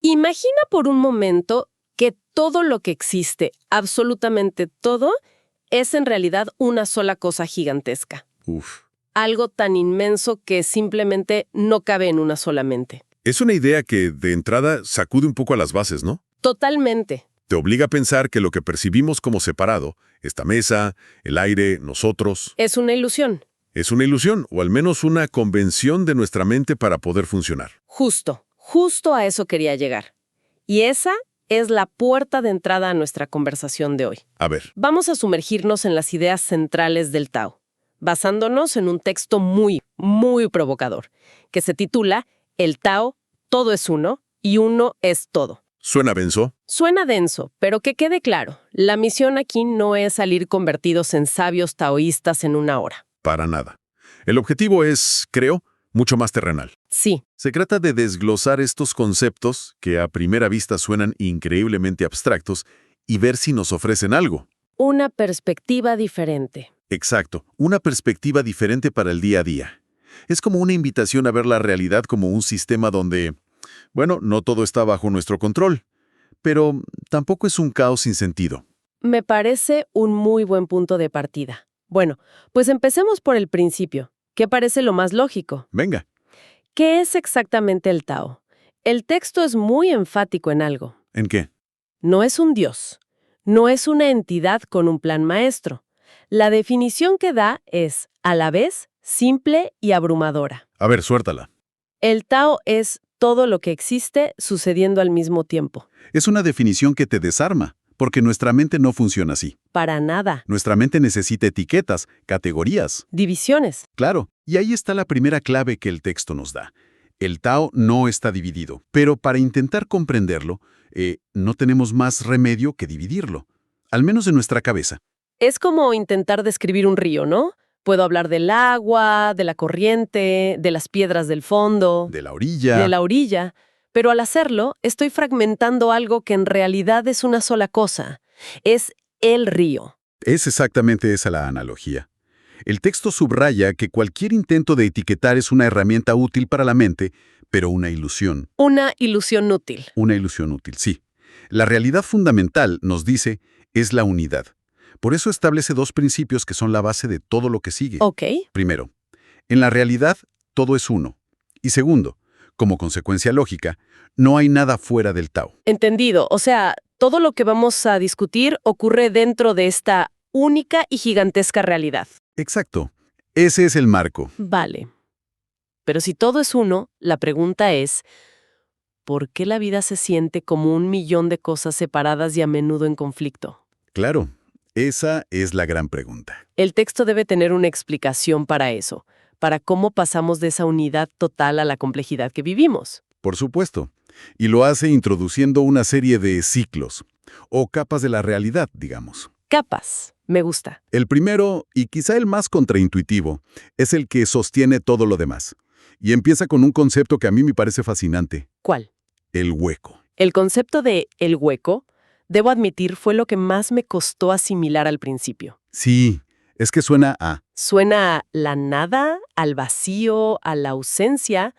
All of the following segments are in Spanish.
Imagina por un momento que todo lo que existe, absolutamente todo, es en realidad una sola cosa gigantesca. Uf. Algo tan inmenso que simplemente no cabe en una sola mente. Es una idea que, de entrada, sacude un poco a las bases, ¿no? Totalmente. Te obliga a pensar que lo que percibimos como separado, esta mesa, el aire, nosotros, Es una ilusión. es una ilusión, o al menos una convención de nuestra mente para poder funcionar. Justo a eso quería llegar. Y esa es la puerta de entrada a nuestra conversación de hoy. A ver, Vamos a sumergirnos en las ideas centrales del Tao, basándonos en un texto muy provocador, que se titula El Tao, todo es uno y uno es todo. ¿suena denso? Suena denso, pero que quede claro, la misión aquí no es salir convertidos en sabios taoístas en una hora. Para nada. El objetivo es, creo, mucho más terrenal. Sí, Se trata de desglosar estos conceptos que a primera vista suenan increíblemente abstractos y ver si nos ofrecen algo. una perspectiva diferente. Exacto, una perspectiva diferente para el día a día. Es como una invitación a ver la realidad como un sistema donde, bueno, no todo está bajo nuestro control, pero tampoco es un caos sin sentido. Me parece un muy buen punto de partida. Bueno, pues empecemos por el principio, que parece lo más lógico. Venga, ¿Qué es exactamente el Tao? El texto es muy enfático en algo. ¿en qué? No es un dios, no es una entidad con un plan maestro. La definición que da es, a la vez, simple y abrumadora. A ver, suéltala. El Tao es todo lo que existe sucediendo al mismo tiempo. Es una definición que te desarma, porque nuestra mente no funciona así. Para nada. Nuestra mente necesita etiquetas, categorías. Divisiones. Claro, y ahí está la primera clave que el texto nos da. El Tao no está dividido, pero para intentar comprenderlo, no tenemos más remedio que dividirlo, al menos en nuestra cabeza. Es como intentar describir un río, ¿no? Puedo hablar del agua, de la corriente, de las piedras del fondo, De la orilla. de la orilla, pero al hacerlo estoy fragmentando algo que en realidad es una sola cosa. Es el río. Es exactamente esa la analogía. El texto subraya que cualquier intento de etiquetar es una herramienta útil para la mente, pero una ilusión. Una ilusión útil. Una ilusión útil, sí. La realidad fundamental, nos dice, es la unidad. Por eso establece dos principios que son la base de todo lo que sigue. Ok. Primero, en la realidad, todo es uno. Y segundo, como consecuencia lógica, no hay nada fuera del Tao. Entendido. O sea, todo lo que vamos a discutir ocurre dentro de esta única y gigantesca realidad. Exacto. Ese es el marco. Vale. Pero si todo es uno, la pregunta es, ¿por qué la vida se siente como un millón de cosas separadas y a menudo en conflicto? Claro, esa es la gran pregunta. El texto debe tener una explicación para eso, para cómo pasamos de esa unidad total a la complejidad que vivimos. Por supuesto. Y lo hace introduciendo una serie de ciclos, o capas de la realidad, digamos. Capas. Me gusta. El primero, y quizá el más contraintuitivo, es el que sostiene todo lo demás. Y empieza con un concepto que a mí me parece fascinante, ¿Cuál? el hueco. El concepto de el hueco, debo admitir, fue lo que más me costó asimilar al principio. Sí, es que suena a... Suena a la nada, al vacío, a la ausencia,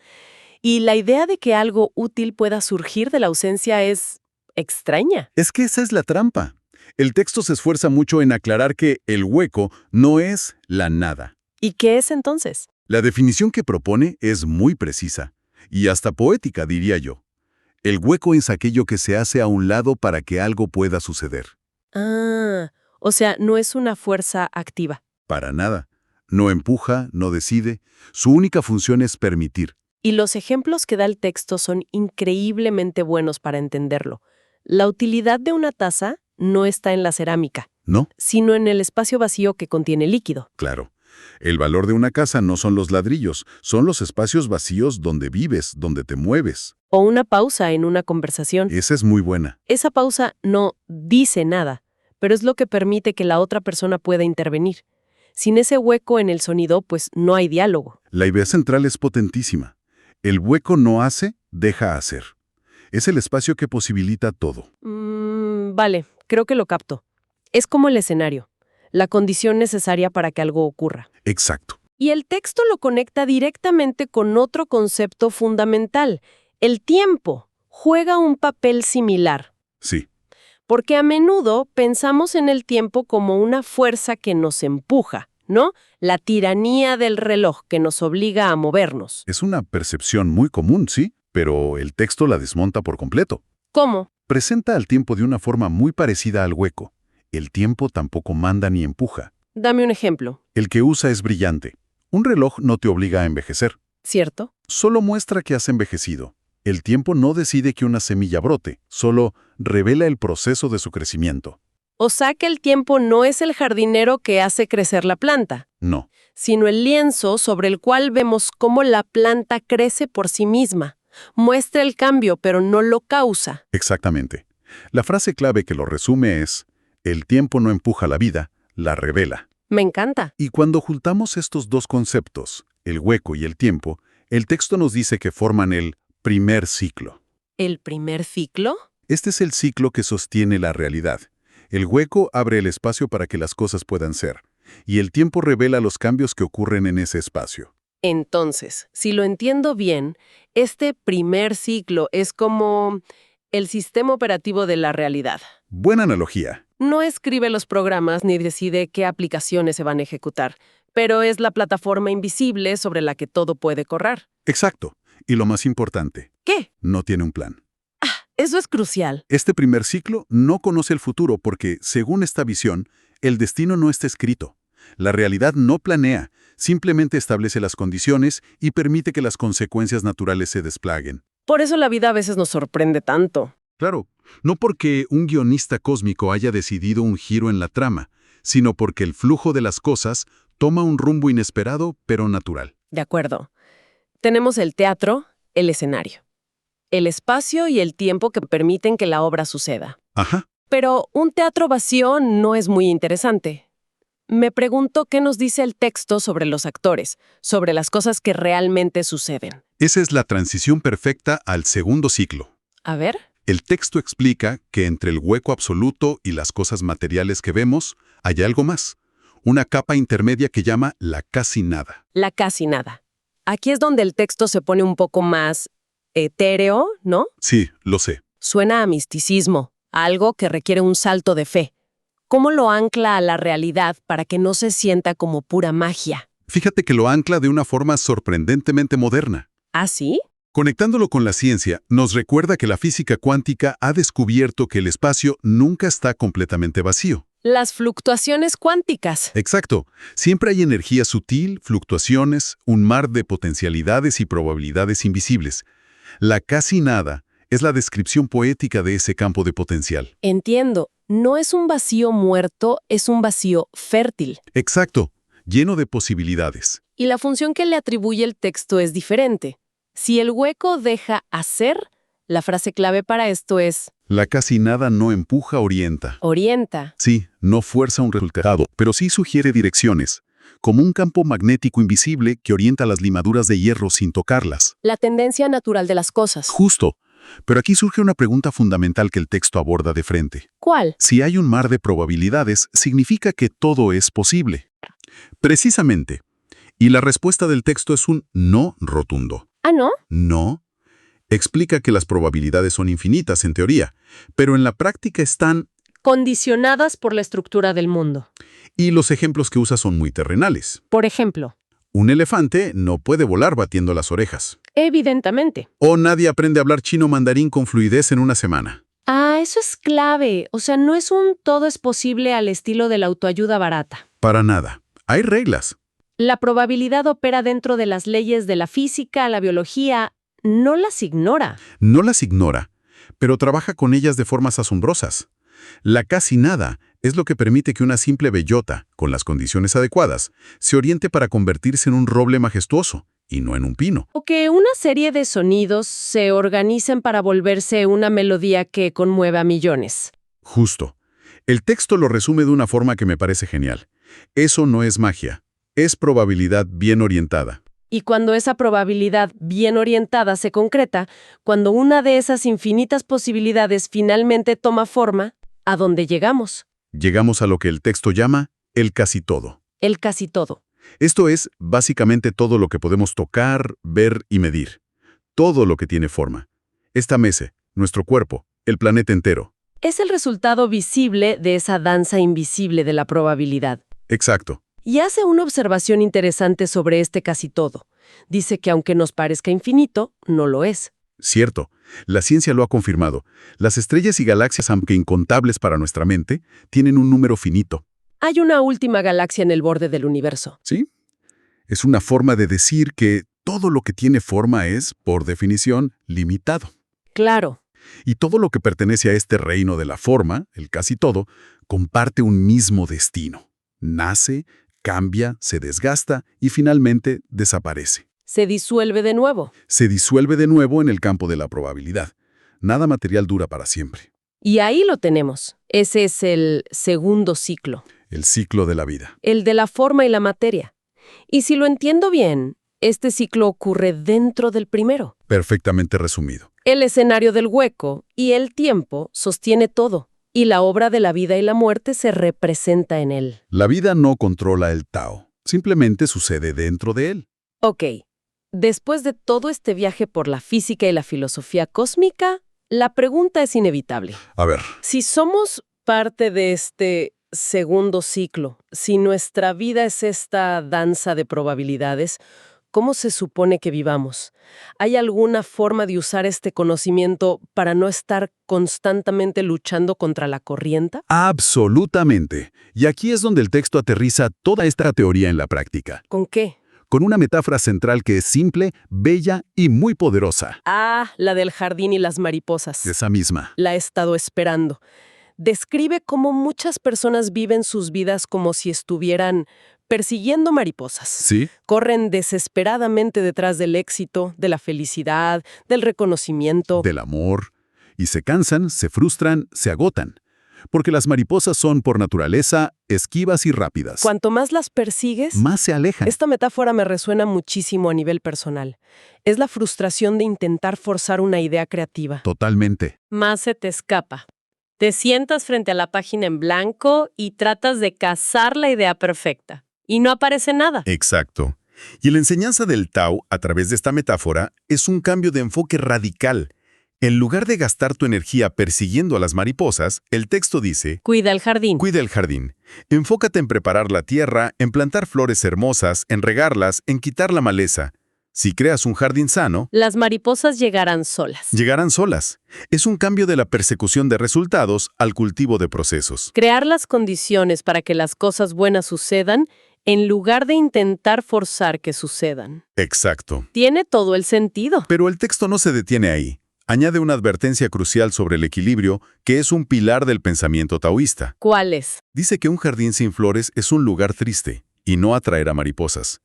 y la idea de que algo útil pueda surgir de la ausencia es extraña. Es que esa es la trampa. El texto se esfuerza mucho en aclarar que el hueco no es la nada. ¿Y qué es entonces? La definición que propone es muy precisa, y hasta poética, diría yo. El hueco es aquello que se hace a un lado para que algo pueda suceder. Ah, o sea, no es una fuerza activa. Para nada. No empuja, no decide. Su única función es permitir. Y los ejemplos que da el texto son increíblemente buenos para entenderlo. La utilidad de una taza no está en la cerámica, ¿No? sino en el espacio vacío que contiene líquido. Claro. El valor de una casa no son los ladrillos, son los espacios vacíos donde vives, donde te mueves. O una pausa en una conversación. Esa es muy buena. Esa pausa no dice nada, pero es lo que permite que la otra persona pueda intervenir. Sin ese hueco en el sonido, pues no hay diálogo. La idea central es potentísima. El hueco no hace, deja hacer. Es el espacio que posibilita todo. Vale, creo que lo capto. Es como el escenario, la condición necesaria para que algo ocurra. Exacto. Y el texto lo conecta directamente con otro concepto fundamental, el tiempo, juega un papel similar, Sí, porque a menudo pensamos en el tiempo como una fuerza que nos empuja, ¿no? La tiranía del reloj que nos obliga a movernos. es una percepción muy común, sí, pero el texto la desmonta por completo. ¿Cómo? Presenta al tiempo de una forma muy parecida al hueco. El tiempo tampoco manda ni empuja. Dame un ejemplo, El que usa es brillante. Un reloj no te obliga a envejecer. ¿cierto? Solo muestra que has envejecido. El tiempo no decide que una semilla brote, solo revela el proceso de su crecimiento. O sea que el tiempo no es el jardinero que hace crecer la planta, No, sino el lienzo sobre el cual vemos cómo la planta crece por sí misma. Muestra el cambio, pero no lo causa. exactamente. La frase clave que lo resume es, el tiempo no empuja la vida, la revela. Me encanta. Y cuando juntamos estos dos conceptos, el hueco y el tiempo, el texto nos dice que forman el primer ciclo. ¿El primer ciclo? Este es el ciclo que sostiene la realidad. El hueco abre el espacio para que las cosas puedan ser, y el tiempo revela los cambios que ocurren en ese espacio. Entonces, si lo entiendo bien, este primer ciclo es como el sistema operativo de la realidad. Buena analogía. No escribe los programas ni decide qué aplicaciones se van a ejecutar, pero es la plataforma invisible sobre la que todo puede correr. Exacto. Y lo más importante, ¿Qué? no tiene un plan. Eso es crucial. Este primer ciclo no conoce el futuro porque, según esta visión, el destino no está escrito. La realidad no planea, simplemente establece las condiciones y permite que las consecuencias naturales se desplaguen. Por eso la vida a veces nos sorprende tanto. Claro, no porque un guionista cósmico haya decidido un giro en la trama, sino porque el flujo de las cosas toma un rumbo inesperado pero natural. De acuerdo. Tenemos el teatro, el escenario, el espacio y el tiempo que permiten que la obra suceda. Ajá. Pero un teatro vacío no es muy interesante. Me pregunto qué nos dice el texto sobre los actores, sobre las cosas que realmente suceden. Esa es la transición perfecta al segundo ciclo. A ver, El texto explica que entre el hueco absoluto y las cosas materiales que vemos hay algo más, una capa intermedia que llama la casi nada. la casi nada. Aquí es donde el texto se pone un poco más etéreo, ¿no? Sí, lo sé. Suena a misticismo, a algo que requiere un salto de fe. ¿Cómo lo ancla a la realidad para que no se sienta como pura magia? Fíjate que lo ancla de una forma sorprendentemente moderna. ¿Ah, sí? Conectándolo con la ciencia, nos recuerda que la física cuántica ha descubierto que el espacio nunca está completamente vacío. Las fluctuaciones cuánticas. Exacto. Siempre hay energía sutil, fluctuaciones, un mar de potencialidades y probabilidades invisibles. La casi nada es la descripción poética de ese campo de potencial. Entiendo. No es un vacío muerto, es un vacío fértil. Exacto, lleno de posibilidades. Y la función que le atribuye el texto es diferente. Si el hueco deja hacer, la frase clave para esto es La casi nada no empuja, orienta. orienta. Sí, no fuerza un resultado, pero sí sugiere direcciones, como un campo magnético invisible que orienta las limaduras de hierro sin tocarlas. La tendencia natural de las cosas. Justo. Pero aquí surge una pregunta fundamental que el texto aborda de frente. ¿Cuál? Si hay un mar de probabilidades, significa que todo es posible. Precisamente. Y la respuesta del texto es un no rotundo. Ah, ¿no? No. Explica que las probabilidades son infinitas en teoría, pero en la práctica están, Condicionadas por la estructura del mundo. y los ejemplos que usa son muy terrenales. Por ejemplo, Un elefante no puede volar batiendo las orejas. evidentemente. O nadie aprende a hablar chino mandarín con fluidez en una semana. Ah, eso es clave. O sea, no es un todo es posible al estilo de la autoayuda barata. Para nada. Hay reglas. La probabilidad opera dentro de las leyes de la física, la biología. No las ignora. No las ignora, pero trabaja con ellas de formas asombrosas. La casi nada es lo que permite que una simple bellota, con las condiciones adecuadas, se oriente para convertirse en un roble majestuoso, y no en un pino. O que una serie de sonidos se organicen para volverse una melodía que conmueve a millones. Justo. El texto lo resume de una forma que me parece genial. Eso no es magia, es probabilidad bien orientada. Y cuando esa probabilidad bien orientada se concreta, cuando una de esas infinitas posibilidades finalmente toma forma, ¿a dónde llegamos? Llegamos a lo que el texto llama el casi todo. El casi todo. Esto es, básicamente, todo lo que podemos tocar, ver y medir. Todo lo que tiene forma. Esta mesa, nuestro cuerpo, el planeta entero. Es el resultado visible de esa danza invisible de la probabilidad. Exacto. Y hace una observación interesante sobre este casi todo. Dice que aunque nos parezca infinito, no lo es. Cierto. La ciencia lo ha confirmado. Las estrellas y galaxias, aunque incontables para nuestra mente, tienen un número finito. Hay una última galaxia en el borde del universo. ¿Sí? Es una forma de decir que todo lo que tiene forma es, por definición, limitado. Claro. Y todo lo que pertenece a este reino de la forma, el casi todo, comparte un mismo destino. Nace, cambia, se desgasta y finalmente desaparece. Se disuelve de nuevo. Se disuelve de nuevo en el campo de la probabilidad. Nada material dura para siempre. Y ahí lo tenemos. Ese es el segundo ciclo. El ciclo de la vida. El de la forma y la materia. Y si lo entiendo bien, este ciclo ocurre dentro del primero. Perfectamente resumido. El escenario del hueco y el tiempo sostiene todo, y la obra de la vida y la muerte se representa en él. La vida no controla el Tao, simplemente sucede dentro de él. Ok, después de todo este viaje por la física y la filosofía cósmica, la pregunta es inevitable. A ver, Si somos parte de este segundo ciclo, si nuestra vida es esta danza de probabilidades, ¿cómo se supone que vivamos? ¿Hay alguna forma de usar este conocimiento para no estar constantemente luchando contra la corriente? absolutamente. Y aquí es donde el texto aterriza toda esta teoría en la práctica, ¿Con qué? con una metáfora central que es simple, bella y muy poderosa. Ah, la del jardín y las mariposas. Esa misma. La he estado esperando. Describe cómo muchas personas viven sus vidas como si estuvieran persiguiendo mariposas. ¿Sí? Corren desesperadamente detrás del éxito, de la felicidad, del reconocimiento. Del amor. Y se cansan, se frustran, se agotan. Porque las mariposas son, por naturaleza, esquivas y rápidas. Cuanto más las persigues, Más se alejan. esta metáfora me resuena muchísimo a nivel personal. Es la frustración de intentar forzar una idea creativa. Totalmente. Más se te escapa. Te sientas frente a la página en blanco y tratas de cazar la idea perfecta. Y no aparece nada. Exacto. Y la enseñanza del Tao, a través de esta metáfora, es un cambio de enfoque radical. En lugar de gastar tu energía persiguiendo a las mariposas, el texto dice: Cuida el jardín. cuida el jardín. Enfócate en preparar la tierra, en plantar flores hermosas, en regarlas, en quitar la maleza. Si creas un jardín sano, Las mariposas llegarán solas. llegarán solas. Es un cambio de la persecución de resultados al cultivo de procesos. Crear las condiciones para que las cosas buenas sucedan en lugar de intentar forzar que sucedan. Exacto. Tiene todo el sentido. Pero el texto no se detiene ahí. Añade una advertencia crucial sobre el equilibrio, que es un pilar del pensamiento taoísta. ¿Cuál es? Dice que un jardín sin flores es un lugar triste y no atraerá mariposas.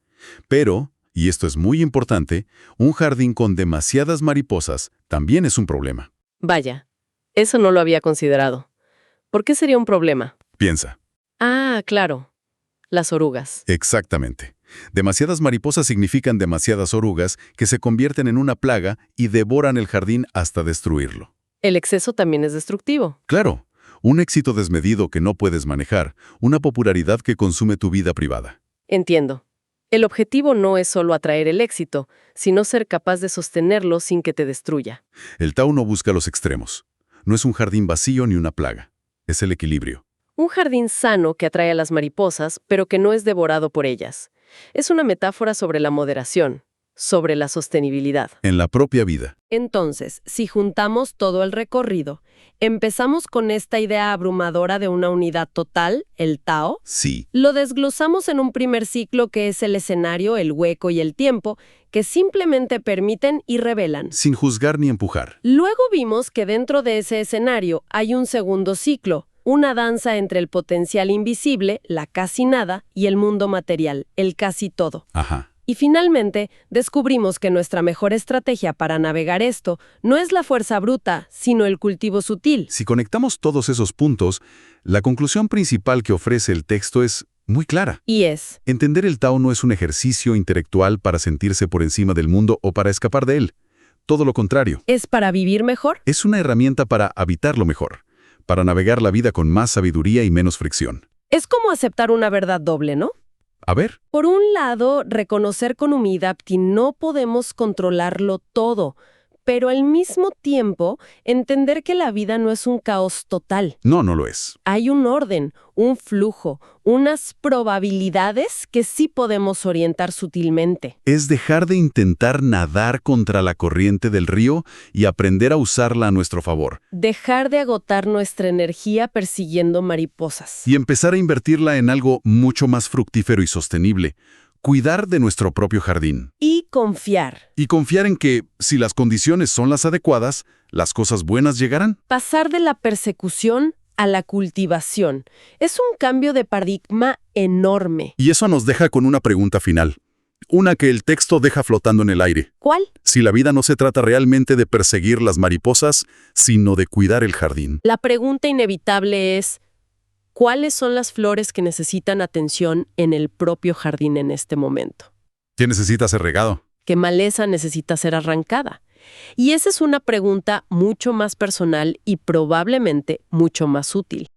Pero, y esto es muy importante, un jardín con demasiadas mariposas también es un problema. Vaya, eso no lo había considerado. ¿Por qué sería un problema? Piensa. Ah, claro. Las orugas. Exactamente. Demasiadas mariposas significan demasiadas orugas que se convierten en una plaga y devoran el jardín hasta destruirlo. El exceso también es destructivo. Claro, un éxito desmedido que no puedes manejar, una popularidad que consume tu vida privada. Entiendo. El objetivo no es solo atraer el éxito, sino ser capaz de sostenerlo sin que te destruya. El Tao no busca los extremos. No es un jardín vacío ni una plaga. Es el equilibrio. Un jardín sano que atrae a las mariposas, pero que no es devorado por ellas. Es una metáfora sobre la moderación, sobre la sostenibilidad. En la propia vida. Entonces, si juntamos todo el recorrido, empezamos con esta idea abrumadora de una unidad total, el Tao. Sí. Lo desglosamos en un primer ciclo que es el escenario, el hueco y el tiempo, que simplemente permiten y revelan. Sin juzgar ni empujar. Luego vimos que dentro de ese escenario hay un segundo ciclo, una danza entre el potencial invisible, la casi nada, y el mundo material, el casi todo. Ajá. Y finalmente, descubrimos que nuestra mejor estrategia para navegar esto no es la fuerza bruta, sino el cultivo sutil. Si conectamos todos esos puntos, la conclusión principal que ofrece el texto es muy clara. Y es, Entender el Tao no es un ejercicio intelectual para sentirse por encima del mundo o para escapar de él. Todo lo contrario. ¿es para vivir mejor? Es una herramienta para habitarlo mejor, para navegar la vida con más sabiduría y menos fricción. Es como aceptar una verdad doble, ¿no? A ver, Por un lado, reconocer con humildad que no podemos controlarlo todo, pero al mismo tiempo entender que la vida no es un caos total. No, no lo es. Hay un orden, un flujo, unas probabilidades que sí podemos orientar sutilmente. Es dejar de intentar nadar contra la corriente del río y aprender a usarla a nuestro favor. Dejar de agotar nuestra energía persiguiendo mariposas. Y empezar a invertirla en algo mucho más fructífero y sostenible. Cuidar de nuestro propio jardín. Y confiar. Y confiar en que, si las condiciones son las adecuadas, las cosas buenas llegarán. Pasar de la persecución a la cultivación. Es un cambio de paradigma enorme. Y eso nos deja con una pregunta final. Una que el texto deja flotando en el aire. ¿Cuál? Si la vida no se trata realmente de perseguir las mariposas, sino de cuidar el jardín. La pregunta inevitable es, ¿cuáles son las flores que necesitan atención en el propio jardín en este momento? ¿Qué necesita ser regado? ¿Qué maleza necesita ser arrancada? Y esa es una pregunta mucho más personal y probablemente mucho más útil.